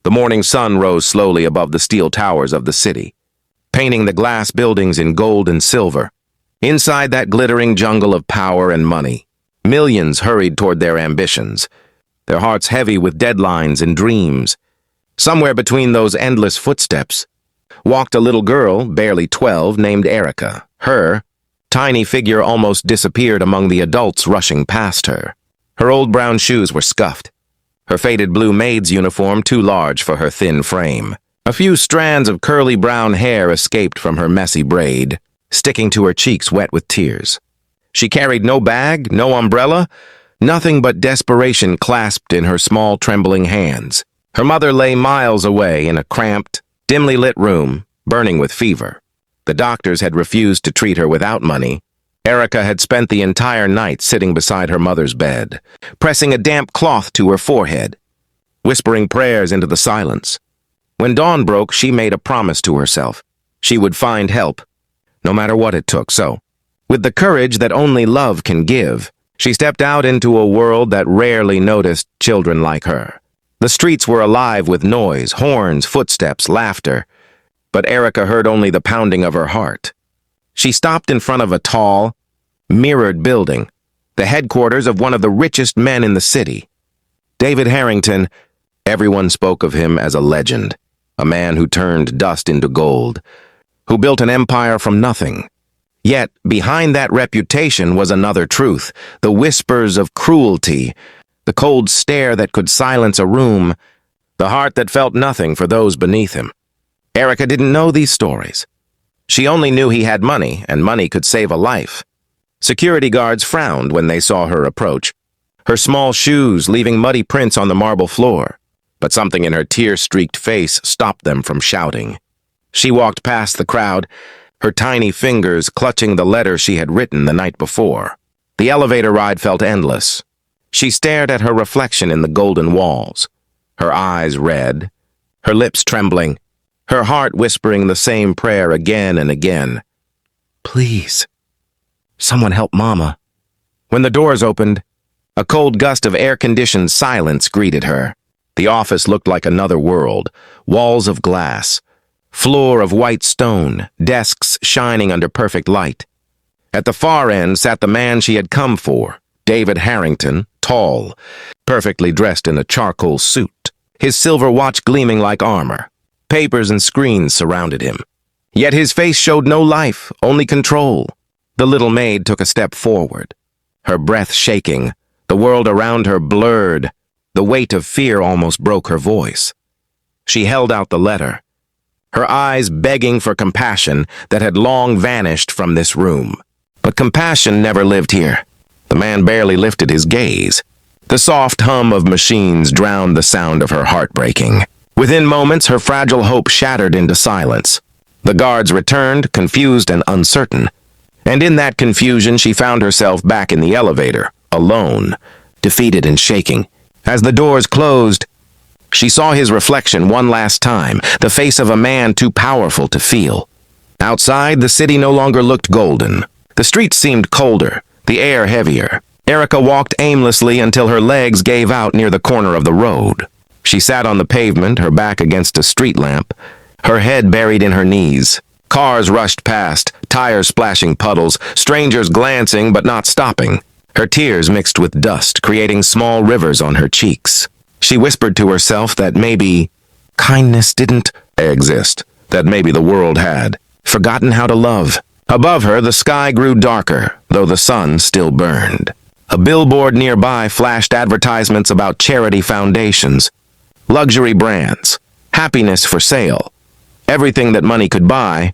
The morning sun rose slowly above the steel towers of the city, painting the glass buildings in gold and silver. Inside that glittering jungle of power and money, millions hurried toward their ambitions, their hearts heavy with deadlines and dreams. Somewhere between those endless footsteps walked a little girl, barely 12, named Erica. Her tiny figure almost disappeared among the adults rushing past her. Her old brown shoes were scuffed, her faded blue maid's uniform too large for her thin frame. A few strands of curly brown hair escaped from her messy braid, sticking to her cheeks wet with tears. She carried no bag, no umbrella, nothing but desperation clasped in her small, trembling hands. Her mother lay miles away in a cramped, dimly lit room, burning with fever. The doctors had refused to treat her without money. Erica had spent the entire night sitting beside her mother's bed, pressing a damp cloth to her forehead, whispering prayers into the silence. When dawn broke, she made a promise to herself. She would find help, no matter what it took. So, with the courage that only love can give, she stepped out into a world that rarely noticed children like her. The streets were alive with noise, horns, footsteps, laughter, but Erica heard only the pounding of her heart. She stopped in front of a tall, mirrored building, the headquarters of one of the richest men in the city. David Harrington. Everyone spoke of him as a legend, a man who turned dust into gold, who built an empire from nothing. Yet, behind that reputation was another truth, the whispers of cruelty, the cold stare that could silence a room, the heart that felt nothing for those beneath him. Erica didn't know these stories. She only knew he had money, and money could save a life. Security guards frowned when they saw her approach, her small shoes leaving muddy prints on the marble floor. But something in her tear-streaked face stopped them from shouting. She walked past the crowd, her tiny fingers clutching the letter she had written the night before. The elevator ride felt endless. She stared at her reflection in the golden walls, her eyes red, her lips trembling, her heart whispering the same prayer again and again. Please, someone help Mama. When the doors opened, a cold gust of air-conditioned silence greeted her. The office looked like another world, walls of glass, floor of white stone, desks shining under perfect light. At the far end sat the man she had come for, David Harrington, tall, perfectly dressed in a charcoal suit, his silver watch gleaming like armor. Papers and screens surrounded him. Yet his face showed no life, only control. The little maid took a step forward, her breath shaking, the world around her blurred. The weight of fear almost broke her voice. She held out the letter, her eyes begging for compassion that had long vanished from this room. But compassion never lived here. The man barely lifted his gaze. The soft hum of machines drowned the sound of her heart breaking. Within moments, her fragile hope shattered into silence. The guards returned, confused and uncertain. And in that confusion, she found herself back in the elevator, alone, defeated and shaking. As the doors closed, she saw his reflection one last time, the face of a man too powerful to feel. Outside, the city no longer looked golden. The streets seemed colder, the air heavier. Erica walked aimlessly until her legs gave out near the corner of the road. She sat on the pavement, her back against a street lamp, her head buried in her knees. Cars rushed past, tires splashing puddles, strangers glancing but not stopping. Her tears mixed with dust, creating small rivers on her cheeks. She whispered to herself that maybe kindness didn't exist, that maybe the world had forgotten how to love. Above her, the sky grew darker, though the sun still burned. A billboard nearby flashed advertisements about charity foundations, luxury brands, happiness for sale, everything that money could buy,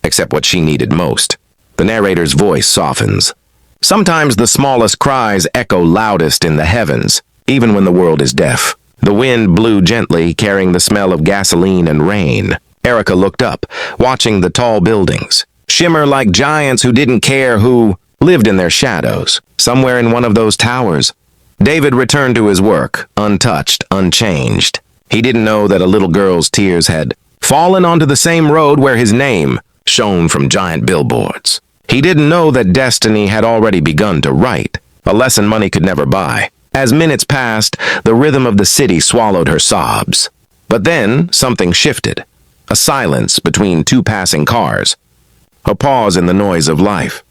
except what she needed most. The narrator's voice softens. Sometimes the smallest cries echo loudest in the heavens, even when the world is deaf. The wind blew gently, carrying the smell of gasoline and rain. Erica looked up, watching the tall buildings shimmer like giants who didn't care who lived in their shadows. Somewhere in one of those towers, David returned to his work, untouched, unchanged. He didn't know that a little girl's tears had fallen onto the same road where his name shone from giant billboards. He didn't know that destiny had already begun to write, a lesson money could never buy. As minutes passed, the rhythm of the city swallowed her sobs. But then something shifted. A silence between two passing cars. A pause in the noise of life.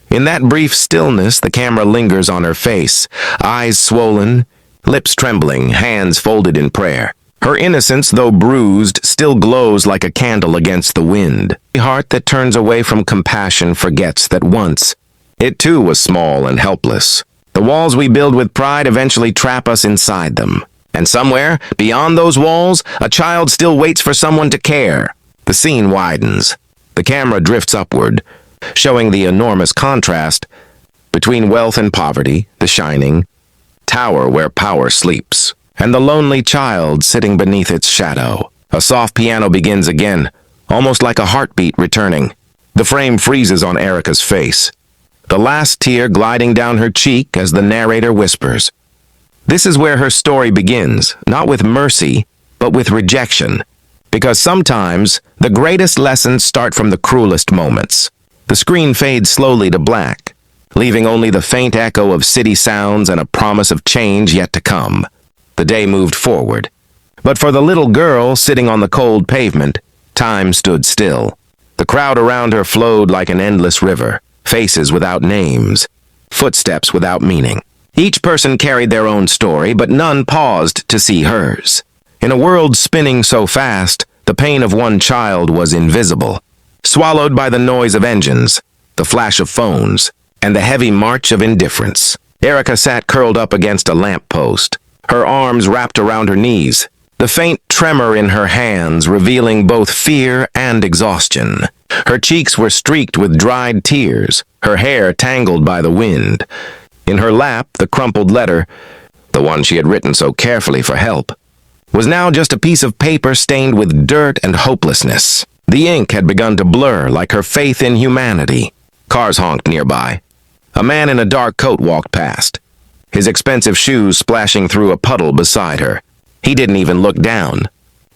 In that brief stillness, the camera lingers on her face, eyes swollen, lips trembling, hands folded in prayer. Her innocence, though bruised, still glows like a candle against the wind. A heart that turns away from compassion forgets that once it too was small and helpless. The walls we build with pride eventually trap us inside them. And somewhere, beyond those walls, a child still waits for someone to care. The scene widens. The camera drifts upward, showing the enormous contrast between wealth and poverty, the shining tower where power sleeps, and the lonely child sitting beneath its shadow. A soft piano begins again, almost like a heartbeat returning. The frame freezes on Erica's face, the last tear gliding down her cheek as the narrator whispers. This is where her story begins, not with mercy, but with rejection. Because sometimes, the greatest lessons start from the cruelest moments. The screen fades slowly to black, leaving only the faint echo of city sounds and a promise of change yet to come. The day moved forward. But for the little girl sitting on the cold pavement, time stood still. The crowd around her flowed like an endless river, faces without names, footsteps without meaning. Each person carried their own story, but none paused to see hers. In a world spinning so fast, the pain of one child was invisible, swallowed by the noise of engines, the flash of phones, and the heavy march of indifference. Erica sat curled up against a lamppost, her arms wrapped around her knees, the faint tremor in her hands revealing both fear and exhaustion. Her cheeks were streaked with dried tears, her hair tangled by the wind. In her lap, the crumpled letter, the one she had written so carefully for help, was now just a piece of paper stained with dirt and hopelessness. The ink had begun to blur like her faith in humanity. Cars honked nearby. A man in a dark coat walked past, his expensive shoes splashing through a puddle beside her. He didn't even look down.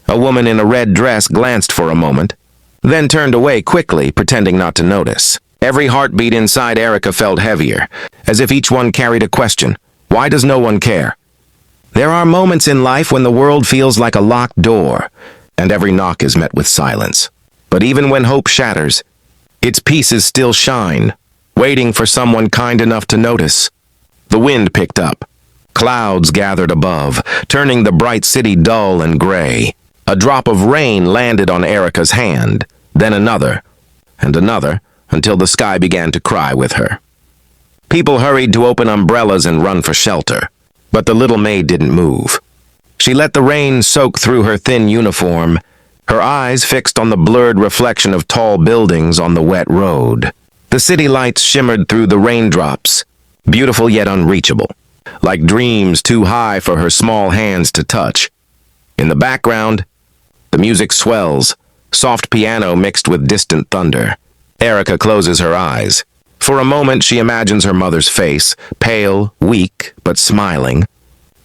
A woman in a red dress glanced for a moment, then turned away quickly, pretending not to notice. Every heartbeat inside Erica felt heavier, as if each one carried a question. Why does no one care? There are moments in life when the world feels like a locked door, and every knock is met with silence. But even when hope shatters, its pieces still shine, waiting for someone kind enough to notice. The wind picked up. Clouds gathered above, turning the bright city dull and gray. A drop of rain landed on Erica's hand, then another, and another, until the sky began to cry with her. People hurried to open umbrellas and run for shelter. But the little maid didn't move. She let the rain soak through her thin uniform, her eyes fixed on the blurred reflection of tall buildings on the wet road. The city lights shimmered through the raindrops, beautiful yet unreachable, like dreams too high for her small hands to touch. In the background, the music swells, soft piano mixed with distant thunder. Erica closes her eyes. For a moment, she imagines her mother's face, pale, weak, but smiling.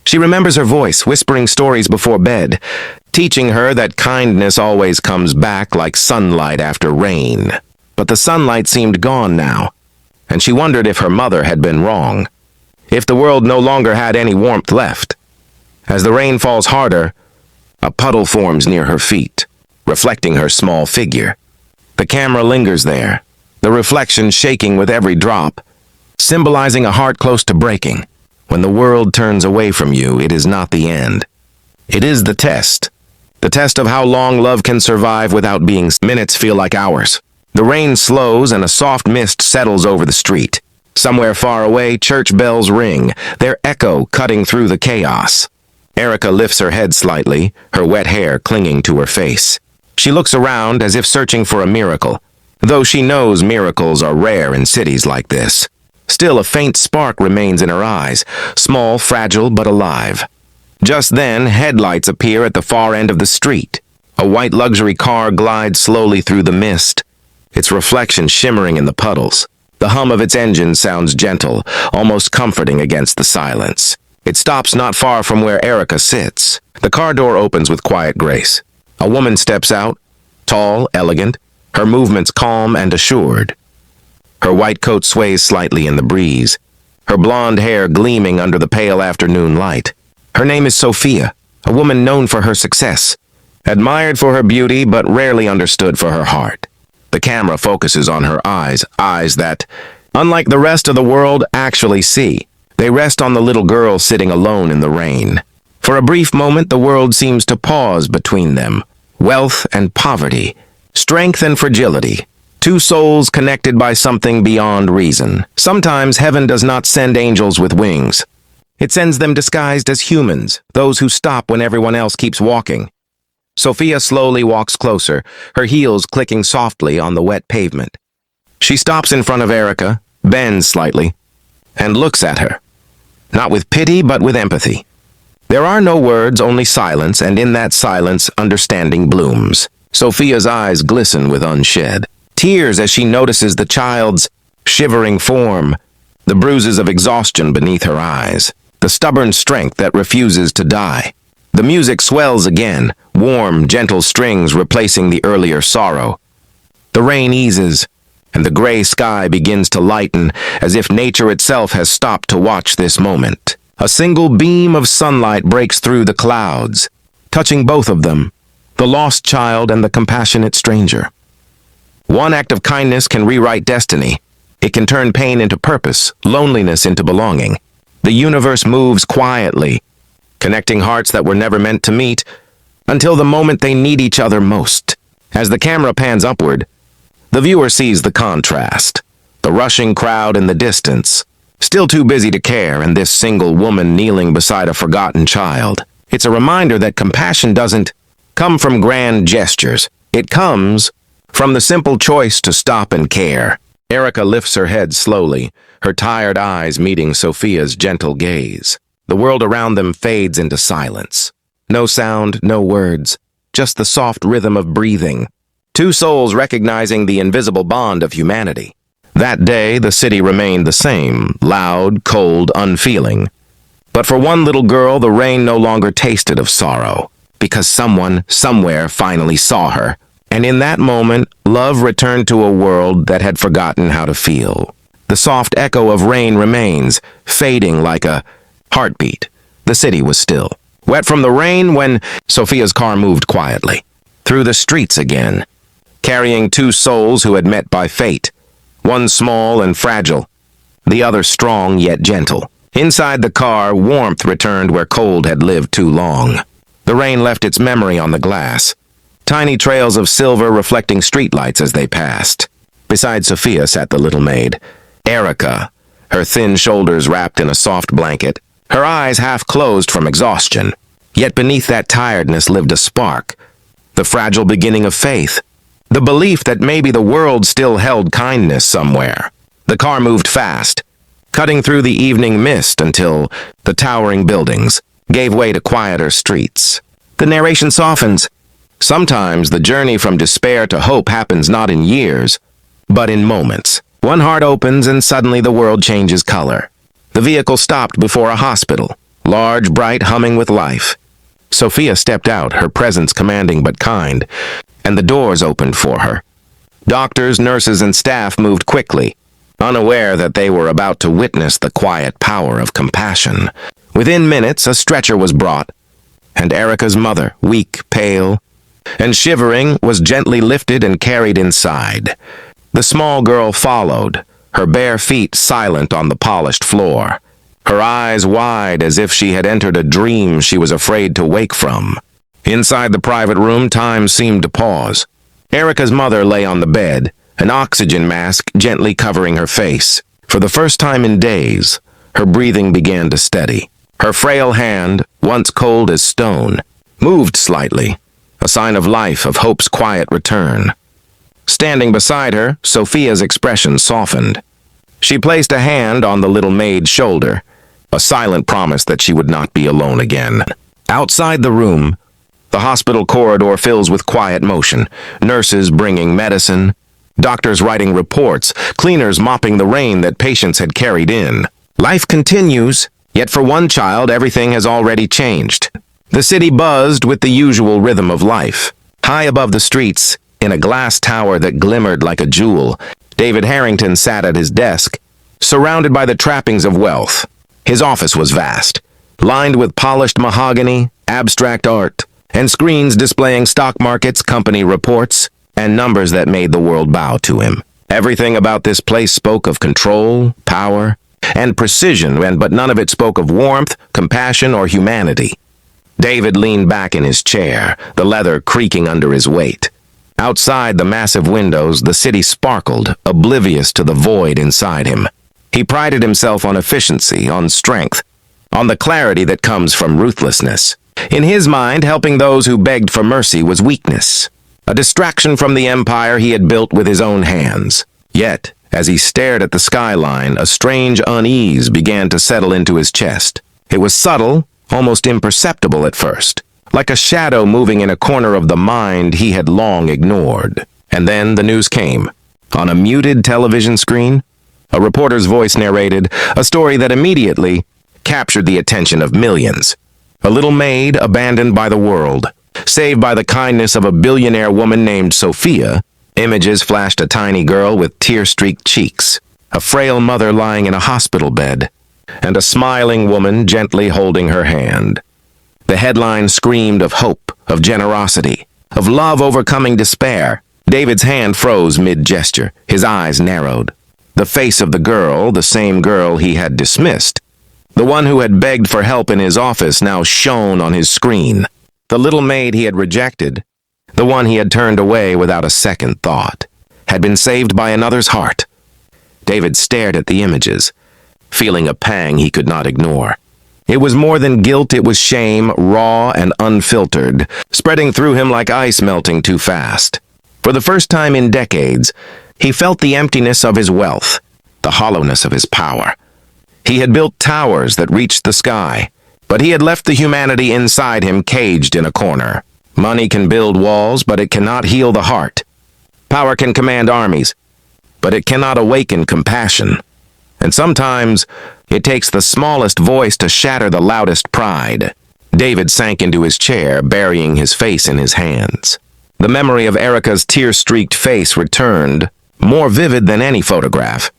She remembers her voice, whispering stories before bed, teaching her that kindness always comes back like sunlight after rain. But the sunlight seemed gone now, and she wondered if her mother had been wrong, if the world no longer had any warmth left. As the rain falls harder, a puddle forms near her feet, reflecting her small figure. The camera lingers there, the reflection shaking with every drop, symbolizing a heart close to breaking. When the world turns away from you, it is not the end. It is the test of how long love can survive without being. Minutes feel like hours. The rain slows and a soft mist settles over the street. Somewhere far away, church bells ring, their echo cutting through the chaos. Erica lifts her head slightly, her wet hair clinging to her face. She looks around as if searching for a miracle, though she knows miracles are rare in cities like this. Still, a faint spark remains in her eyes, small, fragile, but alive. Just then, headlights appear at the far end of the street. A white luxury car glides slowly through the mist, its reflection shimmering in the puddles. The hum of its engine sounds gentle, almost comforting against the silence. It stops not far from where Erica sits. The car door opens with quiet grace. A woman steps out, tall, elegant, her movements calm and assured. Her white coat sways slightly in the breeze, her blonde hair gleaming under the pale afternoon light. Her name is Sophia, a woman known for her success, admired for her beauty but rarely understood for her heart. The camera focuses on her eyes, eyes that, unlike the rest of the world, actually see. They rest on the little girl sitting alone in the rain. For a brief moment, the world seems to pause between them. Wealth and poverty, strength and fragility. Two souls connected by something beyond reason. Sometimes heaven does not send angels with wings. It sends them disguised as humans, those who stop when everyone else keeps walking. Sophia slowly walks closer, her heels clicking softly on the wet pavement. She stops in front of Erica, bends slightly, and looks at her. Not with pity, but with empathy. There are no words, only silence, and in that silence, understanding blooms. Sophia's eyes glisten with unshed tears as she notices the child's shivering form, the bruises of exhaustion beneath her eyes, the stubborn strength that refuses to die. The music swells again, warm, gentle strings replacing the earlier sorrow. The rain eases, and the gray sky begins to lighten as if nature itself has stopped to watch this moment. A single beam of sunlight breaks through the clouds, touching both of them, the lost child and the compassionate stranger. One act of kindness can rewrite destiny. It can turn pain into purpose, loneliness into belonging. The universe moves quietly, connecting hearts that were never meant to meet until the moment they need each other most. As the camera pans upward, the viewer sees the contrast. The rushing crowd in the distance, still too busy to care, and this single woman kneeling beside a forgotten child. It's a reminder that compassion doesn't come from grand gestures. It comes from the simple choice to stop and care. Erica lifts her head slowly, her tired eyes meeting Sophia's gentle gaze. The world around them fades into silence. No sound, no words, just the soft rhythm of breathing. Two souls recognizing the invisible bond of humanity. That day, the city remained the same, loud, cold, unfeeling. But for one little girl, the rain no longer tasted of sorrow, because someone, somewhere, finally saw her. And in that moment, love returned to a world that had forgotten how to feel. The soft echo of rain remains, fading like a heartbeat. The city was still, wet from the rain when Sophia's car moved quietly through the streets again, carrying two souls who had met by fate, one small and fragile, the other strong yet gentle. Inside the car, warmth returned where cold had lived too long. The rain left its memory on the glass, tiny trails of silver reflecting streetlights as they passed. Beside Sophia sat the little maid, Erica, her thin shoulders wrapped in a soft blanket, her eyes half closed from exhaustion. Yet beneath that tiredness lived a spark, the fragile beginning of faith, the belief that maybe the world still held kindness somewhere. The car moved fast, cutting through the evening mist until the towering buildings gave way to quieter streets. The narration softens. Sometimes the journey from despair to hope happens not in years, but in moments. One heart opens and suddenly the world changes color. The vehicle stopped before a hospital, large, bright, humming with life. Sophia stepped out, her presence commanding but kind, and the doors opened for her. Doctors, nurses, and staff moved quickly, unaware that they were about to witness the quiet power of compassion. Within minutes, a stretcher was brought, and Erica's mother, weak, pale, and shivering, was gently lifted and carried inside. The small girl followed, her bare feet silent on the polished floor, her eyes wide as if she had entered a dream she was afraid to wake from. Inside the private room, time seemed to pause. Erica's mother lay on the bed, an oxygen mask gently covering her face. For the first time in days, her breathing began to steady. Her frail hand, once cold as stone, moved slightly, a sign of life, of hope's quiet return. Standing beside her, Sophia's expression softened. She placed a hand on the little maid's shoulder, a silent promise that she would not be alone again. Outside the room, the hospital corridor fills with quiet motion, nurses bringing medicine, doctors writing reports, cleaners mopping the rain that patients had carried in. Life continues, yet for one child, everything has already changed. The city buzzed with the usual rhythm of life. High above the streets, in a glass tower that glimmered like a jewel, David Harrington sat at his desk, surrounded by the trappings of wealth. His office was vast, lined with polished mahogany abstract art, and screens displaying stock markets, company reports, and numbers that made the world bow to him. Everything about this place spoke of control, power, and precision, but none of it spoke of warmth, compassion, or humanity. David leaned back in his chair, the leather creaking under his weight. Outside the massive windows, the city sparkled, oblivious to the void inside him. He prided himself on efficiency, on strength, on the clarity that comes from ruthlessness. In his mind, helping those who begged for mercy was weakness, a distraction from the empire he had built with his own hands. Yet, as he stared at the skyline, a strange unease began to settle into his chest. It was subtle, almost imperceptible at first, like a shadow moving in a corner of the mind he had long ignored. And then the news came. On a muted television screen, a reporter's voice narrated a story that immediately captured the attention of millions. A little maid abandoned by the world, saved by the kindness of a billionaire woman named Sophia. Images flashed a tiny girl with tear-streaked cheeks, a frail mother lying in a hospital bed, and a smiling woman gently holding her hand. The headline screamed of hope, of generosity, of love overcoming despair. David's hand froze mid-gesture, his eyes narrowed. The face of the girl, the same girl he had dismissed, the one who had begged for help in his office, now shone on his screen. The little maid he had rejected, the one he had turned away without a second thought, had been saved by another's heart. David stared at the images, feeling a pang he could not ignore. It was more than guilt, it was shame, raw and unfiltered, spreading through him like ice melting too fast. For the first time in decades, he felt the emptiness of his wealth, the hollowness of his power. He had built towers that reached the sky, but he had left the humanity inside him caged in a corner. Money can build walls, but it cannot heal the heart. Power can command armies, but it cannot awaken compassion. And sometimes, it takes the smallest voice to shatter the loudest pride. David sank into his chair, burying his face in his hands. The memory of Erica's tear-streaked face returned, more vivid than any photograph,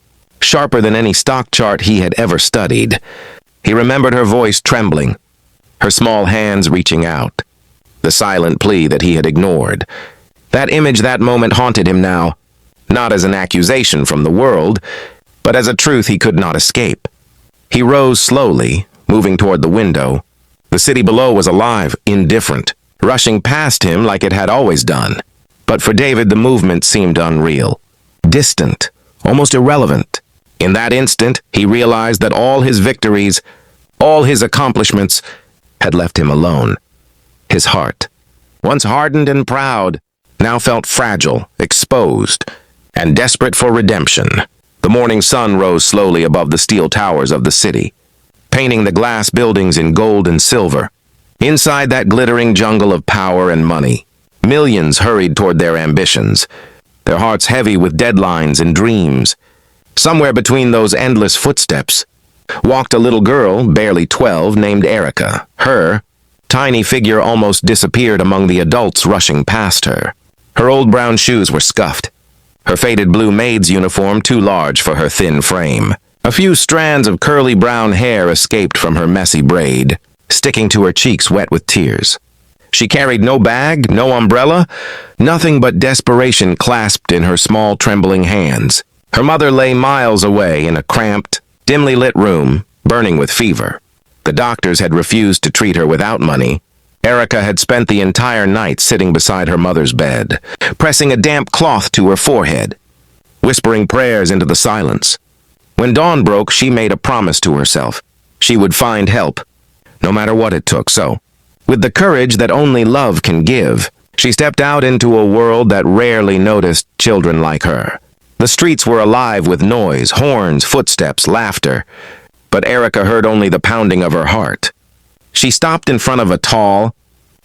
sharper than any stock chart he had ever studied. He remembered her voice trembling, her small hands reaching out, the silent plea that he had ignored. That image, that moment haunted him now, not as an accusation from the world, but as a truth he could not escape. He rose slowly, moving toward the window. The city below was alive, indifferent, rushing past him like it had always done. But for David, the movement seemed unreal, distant, almost irrelevant. In that instant, he realized that all his victories, all his accomplishments, had left him alone. His heart, once hardened and proud, now felt fragile, exposed, and desperate for redemption. The morning sun rose slowly above the steel towers of the city, painting the glass buildings in gold and silver. Inside that glittering jungle of power and money, millions hurried toward their ambitions, their hearts heavy with deadlines and dreams. Somewhere between those endless footsteps walked a little girl, barely 12, named Erica. Her tiny figure almost disappeared among the adults rushing past her. Her old brown shoes were scuffed, her faded blue maid's uniform too large for her thin frame. A few strands of curly brown hair escaped from her messy braid, sticking to her cheeks wet with tears. She carried no bag, no umbrella, nothing but desperation clasped in her small trembling hands. Her mother lay miles away in a cramped, dimly lit room, burning with fever. The doctors had refused to treat her without money. Erica had spent the entire night sitting beside her mother's bed, pressing a damp cloth to her forehead, whispering prayers into the silence. When dawn broke, she made a promise to herself. She would find help, no matter what it took. So, with the courage that only love can give, she stepped out into a world that rarely noticed children like her. The streets were alive with noise, horns, footsteps, laughter, but Erica heard only the pounding of her heart. She stopped in front of a tall,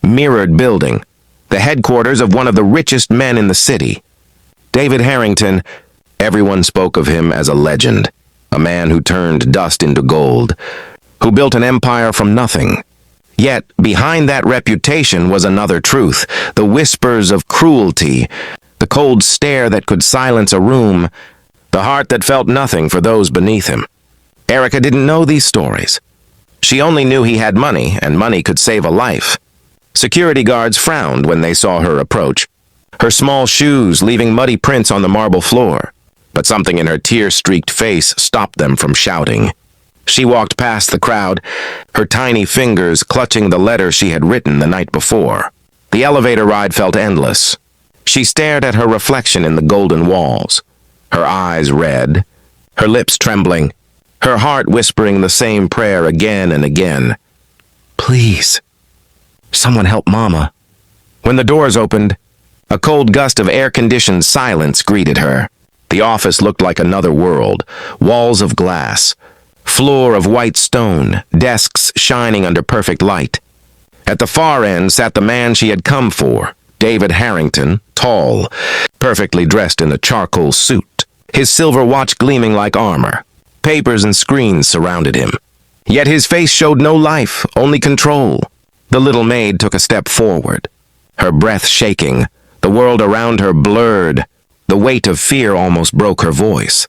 mirrored building, the headquarters of one of the richest men in the city. David Harrington. Everyone spoke of him as a legend, a man who turned dust into gold, who built an empire from nothing. Yet, behind that reputation was another truth, the whispers of cruelty, the cold stare that could silence a room, the heart that felt nothing for those beneath him. Erica didn't know these stories. She only knew he had money, and money could save a life. Security guards frowned when they saw her approach, her small shoes leaving muddy prints on the marble floor. But something in her tear-streaked face stopped them from shouting. She walked past the crowd, her tiny fingers clutching the letter she had written the night before. The elevator ride felt endless. She stared at her reflection in the golden walls, her eyes red, her lips trembling, her heart whispering the same prayer again and again. Please, someone help Mama. When the doors opened, a cold gust of air-conditioned silence greeted her. The office looked like another world, walls of glass, floor of white stone, desks shining under perfect light. At the far end sat the man she had come for, David Harrington, tall, perfectly dressed in a charcoal suit, his silver watch gleaming like armor. Papers and screens surrounded him. Yet his face showed no life, only control. The little maid took a step forward, her breath shaking, the world around her blurred. The weight of fear almost broke her voice.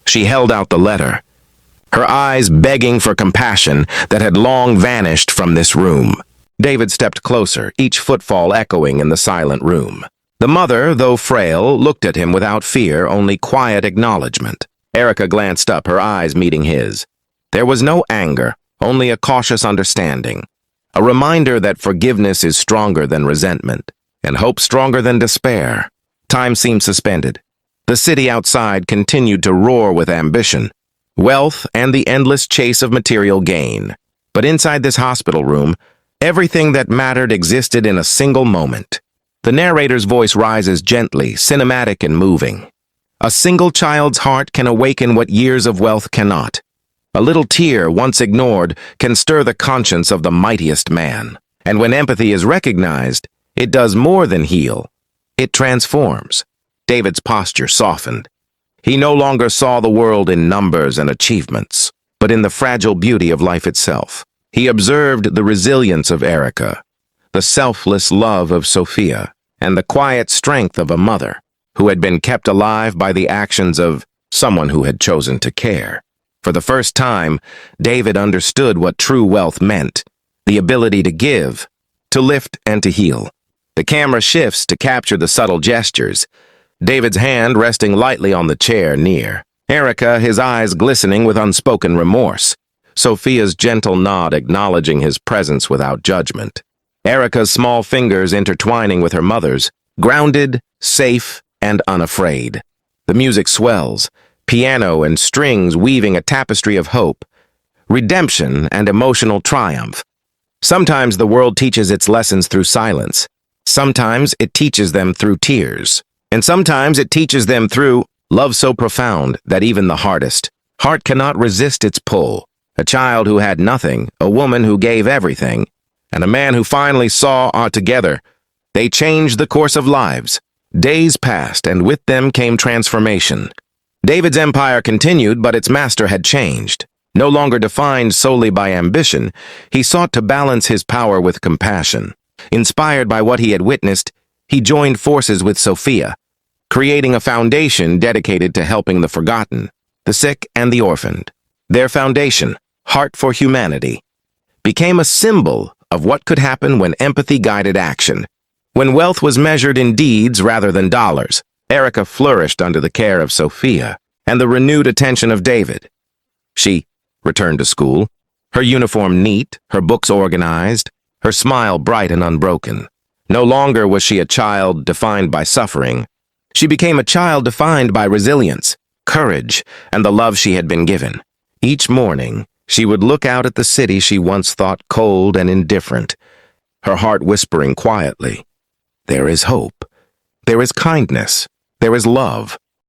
She held out the letter, her eyes begging for compassion that had long vanished from this room. David stepped closer, each footfall echoing in the silent room. The mother, though frail, looked at him without fear, only quiet acknowledgement. Erica glanced up, her eyes meeting his. There was no anger, only a cautious understanding. A reminder that forgiveness is stronger than resentment, and hope stronger than despair. Time seemed suspended. The city outside continued to roar with ambition, wealth, and the endless chase of material gain. But inside this hospital room, everything that mattered existed in a single moment. The narrator's voice rises gently, cinematic and moving. A single child's heart can awaken what years of wealth cannot. A little tear, once ignored, can stir the conscience of the mightiest man. And when empathy is recognized, it does more than heal. It transforms. David's posture softened. He no longer saw the world in numbers and achievements, but in the fragile beauty of life itself. He observed the resilience of Erica, the selfless love of Sophia, and the quiet strength of a mother who had been kept alive by the actions of someone who had chosen to care. For the first time, David understood what true wealth meant, the ability to give, to lift and to heal. The camera shifts to capture the subtle gestures, David's hand resting lightly on the chair near. Erica, his eyes glistening with unspoken remorse. Sophia's gentle nod acknowledging his presence without judgment. Erica's small fingers intertwining with her mother's, grounded, safe, and unafraid. The music swells, piano and strings weaving a tapestry of hope, redemption and emotional triumph. Sometimes the world teaches its lessons through silence. Sometimes it teaches them through tears. And sometimes it teaches them through love so profound that even the hardest heart cannot resist its pull. A child who had nothing, a woman who gave everything, and a man who finally saw together. They changed the course of lives. Days passed, and with them came transformation. David's empire continued, but its master had changed. No longer defined solely by ambition, he sought to balance his power with compassion. Inspired by what he had witnessed, he joined forces with Sophia, creating a foundation dedicated to helping the forgotten, the sick, and the orphaned. Their foundation, Heart for Humanity, became a symbol of what could happen when empathy guided action. When wealth was measured in deeds rather than dollars, Erica flourished under the care of Sophia and the renewed attention of David. She returned to school, her uniform neat, her books organized, her smile bright and unbroken. No longer was she a child defined by suffering. She became a child defined by resilience, courage, and the love she had been given. Each morning, she would look out at the city she once thought cold and indifferent, her heart whispering quietly, "There is hope. There is kindness. There is love."